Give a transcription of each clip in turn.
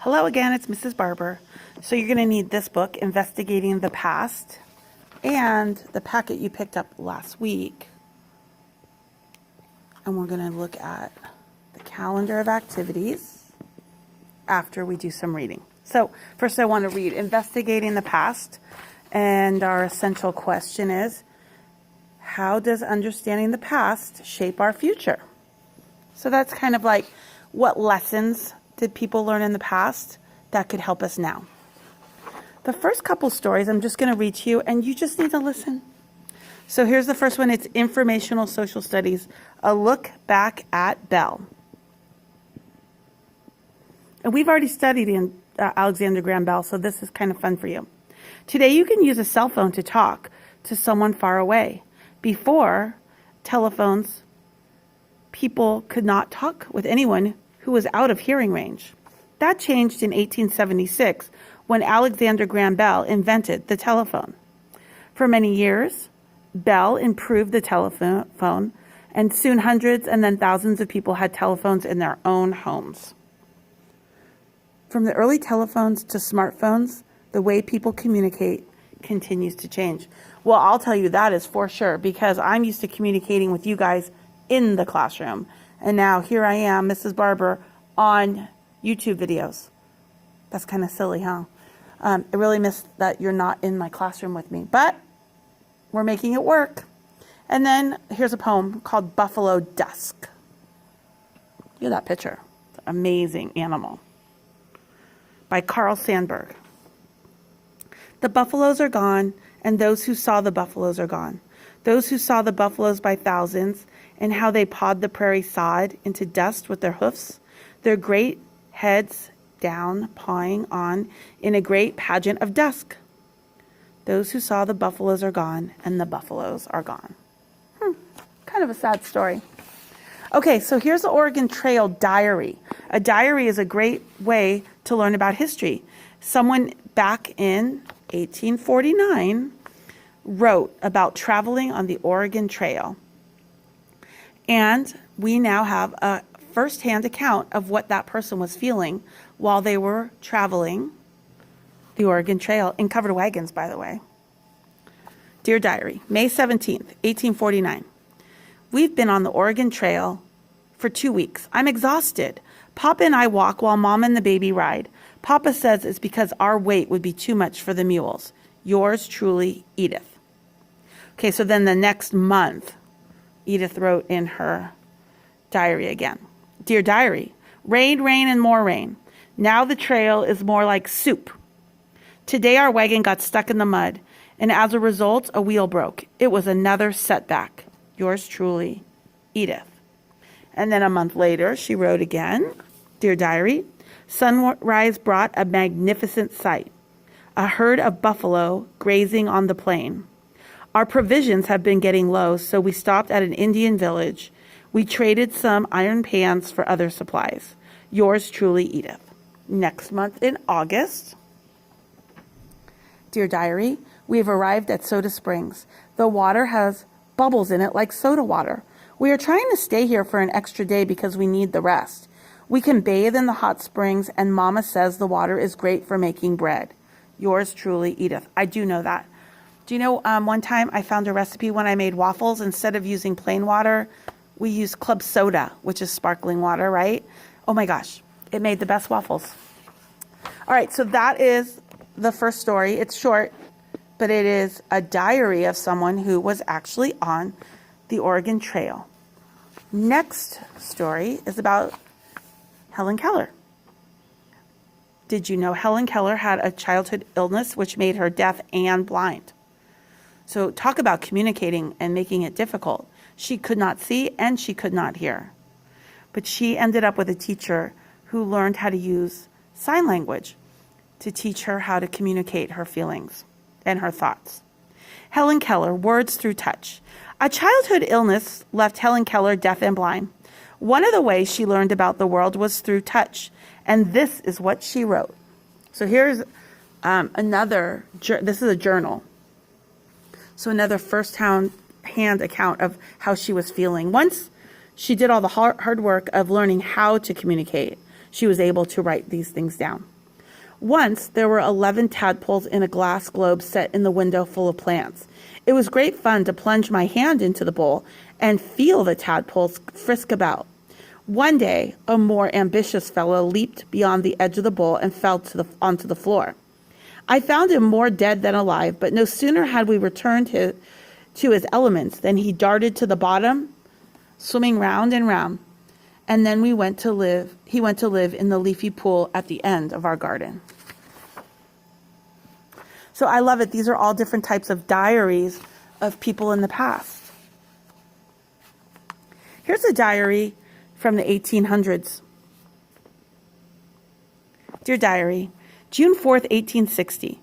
Hello again, it's Mrs. Barber. So you're going to need this book, Investigating the Past, and the packet you picked up last week. And we're going to look at the calendar of activities after we do some reading. So first I want to read Investigating the Past, and our essential question is, how does understanding the past shape our future? So that's kind of like, what lessons did people learn in the past that could help us now? The first couple stories I'm just going to read to you, and you just need to listen. So here's the first one. It's Informational Social Studies, a look back at Bell. And we've already studied in Alexander Graham Bell, so this is kind of fun for you. Today you can use a cell phone to talk to someone far away. Before telephones, people could not talk with anyone who was out of hearing range. That changed in 1876 when Alexander Graham Bell invented the telephone. For many years, Bell improved the telephone, and soon hundreds and then thousands of people had telephones in their own homes. From the early telephones to smartphones, the way people communicate continues to change. Well, I'll tell you that is for sure, because I'm used to communicating with you guys in the classroom. And now here I am, Mrs. Barber, on YouTube videos. That's kind of silly, huh? I really miss that you're not in my classroom with me, but we're making it work. And then here's a poem called Buffalo Dusk. Look at that picture. Amazing animal. By Carl Sandburg. The buffaloes are gone, and those who saw the buffaloes are gone. Those who saw the buffaloes by thousands, and how they pawed the prairie sod into dust with their hoofs, their great heads down, pawing on in a great pageant of dusk. Those who saw the buffaloes are gone, and the buffaloes are gone. Kind of a sad story. Okay, so here's the Oregon Trail diary. A diary is a great way to learn about history. Someone back in 1849 wrote about traveling on the Oregon Trail. And we now have a first-hand account of what that person was feeling while they were traveling the Oregon Trail in covered wagons, by the way. Dear Diary, May 17th, 1849. We've been on the Oregon Trail for 2 weeks. I'm exhausted. Papa and I walk while Mom and the baby ride. Papa says it's because our weight would be too much for the mules. Yours truly, Edith. Okay, so then the next month, Edith wrote in her diary again. Dear Diary, rain, rain, and more rain. Now the trail is more like soup. Today our wagon got stuck in the mud, and as a result, a wheel broke. It was another setback. Yours truly, Edith. And then a month later, she wrote again. Dear Diary, sunrise brought a magnificent sight. A herd of buffalo grazing on the plain. Our provisions have been getting low, so we stopped at an Indian village. We traded some iron pans for other supplies. Yours truly, Edith. Next month in August. Dear Diary, we have arrived at Soda Springs. The water has bubbles in it like soda water. We are trying to stay here for an extra day because we need the rest. We can bathe in the hot springs, and Mama says the water is great for making bread. Yours truly, Edith. I do know that. Do you know, one time I found a recipe when I made waffles. Instead of using plain water, we used club soda, which is sparkling water, right? Oh my gosh, it made the best waffles. All right, so that is the first story. It's short, but it is a diary of someone who was actually on the Oregon Trail. Next story is about Helen Keller. Did you know Helen Keller had a childhood illness which made her deaf and blind? So talk about communicating and making it difficult. She could not see and she could not hear. But she ended up with a teacher who learned how to use sign language to teach her how to communicate her feelings and her thoughts. Helen Keller, Words Through Touch. A childhood illness left Helen Keller deaf and blind. One of the ways she learned about the world was through touch, and this is what she wrote. So here's this is a journal. So another first-hand account of how she was feeling. Once she did all the hard work of learning how to communicate, she was able to write these things down. Once there were 11 tadpoles in a glass globe set in the window full of plants. It was great fun to plunge my hand into the bowl and feel the tadpoles frisk about. One day, a more ambitious fellow leaped beyond the edge of the bowl and fell onto the floor. I found him more dead than alive, but no sooner had we returned to his elements than he darted to the bottom, swimming round and round. And then he went to live in the leafy pool at the end of our garden. So I love it. These are all different types of diaries of people in the past. Here's a diary from the 1800s. Dear Diary, June 4th, 1860.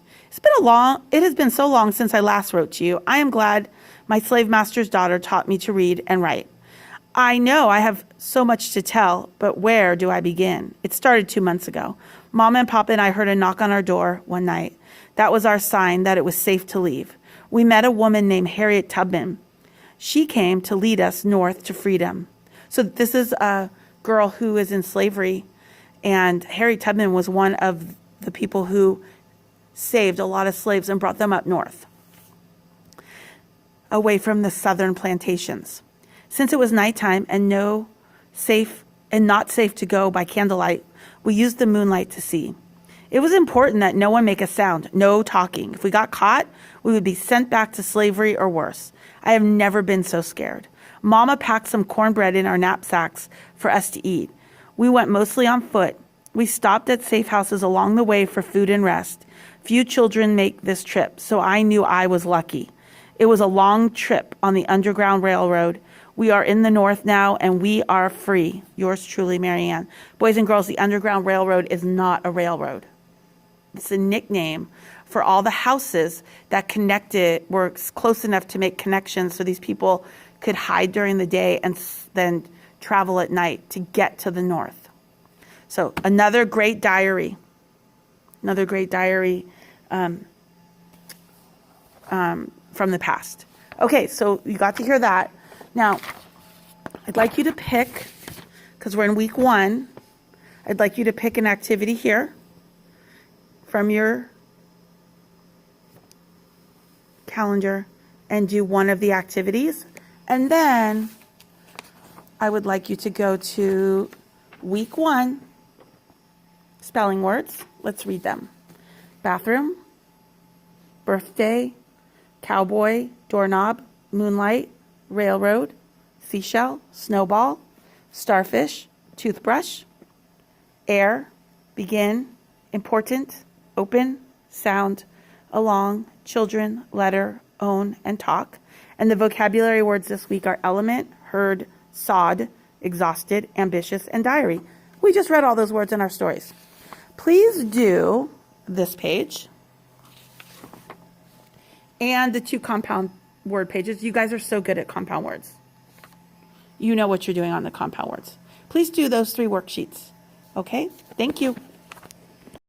It has been so long since I last wrote to you. I am glad my slave master's daughter taught me to read and write. I know I have so much to tell, but where do I begin? It started 2 months ago. Mama and Papa and I heard a knock on our door one night. That was our sign that it was safe to leave. We met a woman named Harriet Tubman. She came to lead us north to freedom. So this is a girl who is in slavery, and Harriet Tubman was one of the people who saved a lot of slaves and brought them up north, away from the southern plantations. Since it was nighttime and not safe to go by candlelight, we used the moonlight to see. It was important that no one make a sound, no talking. If we got caught, we would be sent back to slavery or worse. I have never been so scared. Mama packed some cornbread in our knapsacks for us to eat. We went mostly on foot. We stopped at safe houses along the way for food and rest. Few children make this trip, so I knew I was lucky. It was a long trip on the Underground Railroad. We are in the North now, and we are free. Yours truly, Marianne. Boys and girls, the Underground Railroad is not a railroad. It's a nickname for all the houses that were close enough to make connections so these people could hide during the day and then travel at night to get to the North. So another great diary. From the past. Okay, so you got to hear that. Now, I'd like you to pick, because we're in week 1, I'd like you to pick an activity here from your calendar and do one of the activities. And then I would like you to go to week 1, spelling words. Let's read them. Bathroom, birthday, cowboy, doorknob, moonlight, railroad, seashell, snowball, starfish, toothbrush, air, begin, important, open, sound, along, children, letter, own, and talk. And the vocabulary words this week are element, herd, sod, exhausted, ambitious, and diary. We just read all those words in our stories. Please do this page and the 2 compound word pages. You guys are so good at compound words. You know what you're doing on the compound words. Please do those 3 worksheets. Okay? Thank you.